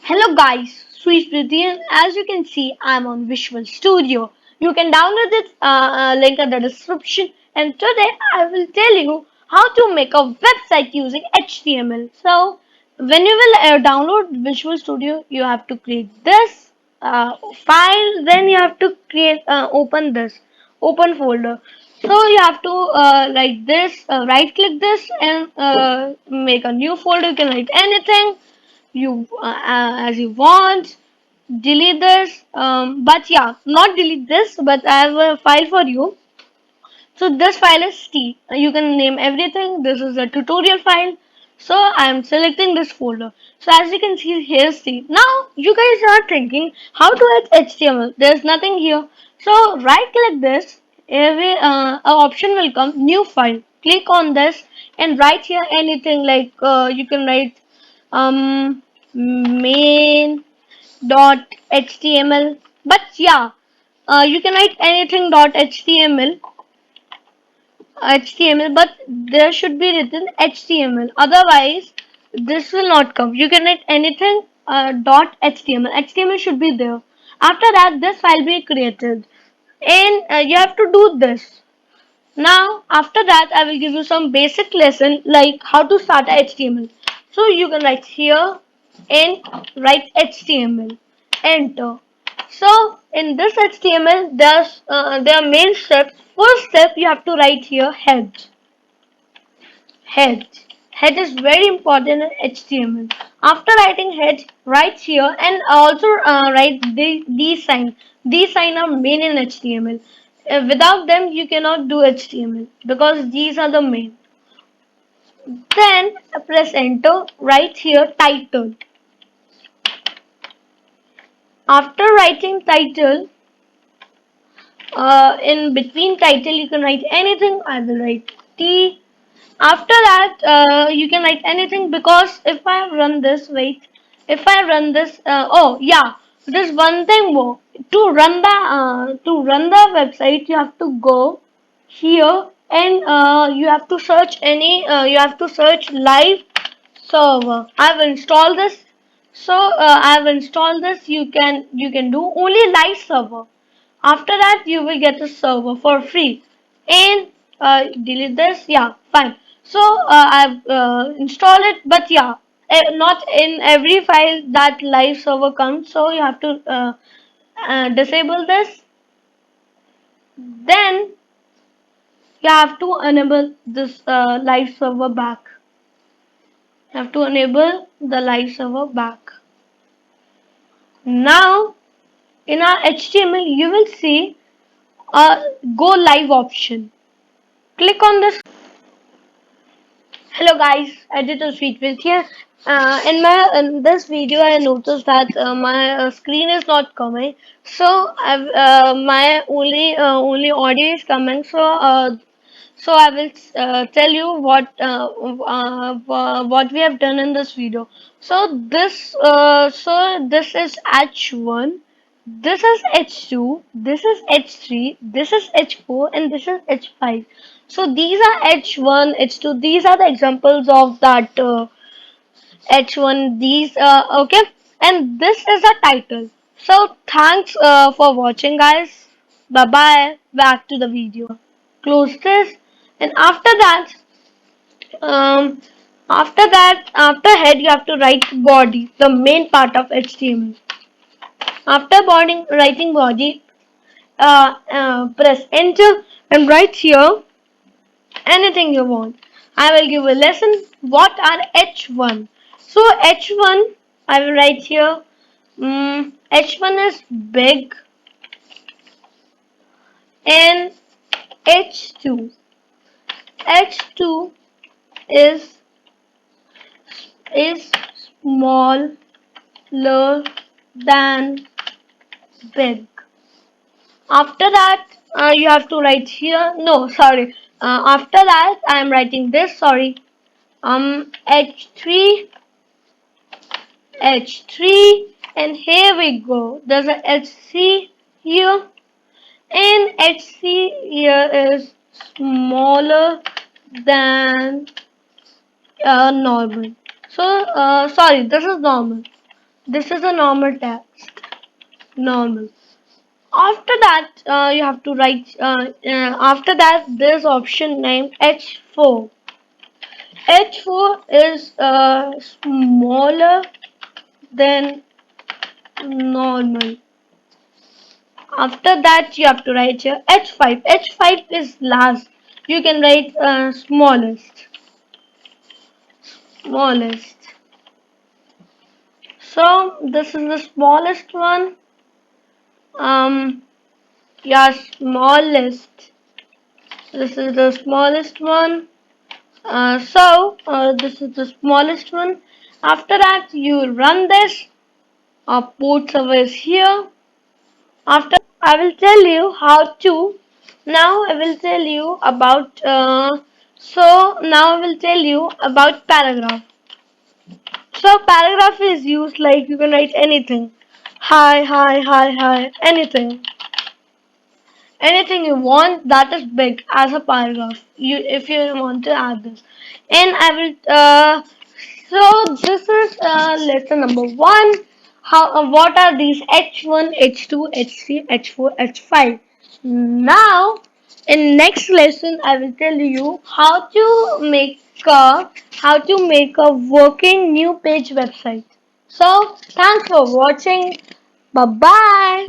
Hello guys, Sweet Pretty, and as you can see, I'm on Visual Studio. You can download this link in the description. And today I will tell you how to make a website using HTML. So when you will download Visual Studio, you have to create this file. Then you have to create open this open folder. So you have to write this, right click this, and make a new folder. You can write anything as you want. Delete this, but yeah, not delete this, but I have a file for you. So this file is T. You can name everything. This is a tutorial file. So I am selecting this folder. So as you can see, here's T. Now you guys are thinking how to add HTML. There's nothing here. So right click this. Every a option will come, new file. Click on this and write here anything like you can write main dot html. But yeah, you can write anything dot html, but there should be written html. Otherwise, this will not come. You can write anything dot html. HTML should be there. After that, this file will be created, and you have to do this. Now, after that, I will give you some basic lesson like how to start a HTML. So you can write here and write HTML. Enter. So in this HTML, there are main steps. First step, you have to write here head. Head. Head is very important in HTML. After writing head, write here and also write these sign. These sign are main in HTML. Without them, you cannot do HTML because these are the main. Then press enter. Write here title. After writing title, in between title you can write anything. I will write T. After that, you can write anything because if I run this, wait, if I run this, oh yeah, there's one thing more. To run the website, you have to go here and you have to search you have to search live server. I've installed this, so I've installed this. You can do only live server. After that, you will get a server for free. And delete this. Yeah, fine. So I've installed it, but yeah, not in every file that live server comes. So you have to disable this. Then you have to enable this live server back. You have to enable the live server back. Now in our HTML, you will see a go live option. Click on this. Hello guys, editor Sweet with here. In this video, I noticed that my screen is not coming, so my only audio is coming. So I will tell you what we have done in this video. So this is H1, this is H2, this is H3, this is H4, and this is H5. So these are H1, H2. These are the examples of that H1. These okay, and this is a title. So thanks for watching, guys. Bye bye. Back to the video. Close this, and um, after head, you have to write body, the main part of HTML. After writing body, press enter and write here anything you want. I will give a lesson. What are H1? So H1, I will write here. H1 is big, and H2. H2 is is smaller than big. After that, you have to write here. No, sorry. After that, I am writing this. Sorry. H3, H3, and here we go. There's a HC here, and HC here is smaller than normal. So, sorry, this is normal. This is a normal text. Normal. After that, you have to write. After that, there's option named H4. H4 is smaller than normal. After that, you have to write here H5. H5 is last. You can write smallest. Smallest. So this is the smallest one. Um, yeah, smallest. This is the smallest one. This is the smallest one. After that, you run this. Our port server is here. After I will tell you how to. Now I will tell you about. Now I will tell you about paragraph. So paragraph is used like you can write anything. Hi, hi, hi, hi, anything. Anything you want that is big as a paragraph. You if you want to add this. And I will so this is lesson number one. How what are these H1, H2, H3, H4, H5? Now in next lesson I will tell you how to make a working new page website. So thanks for watching. Bye bye.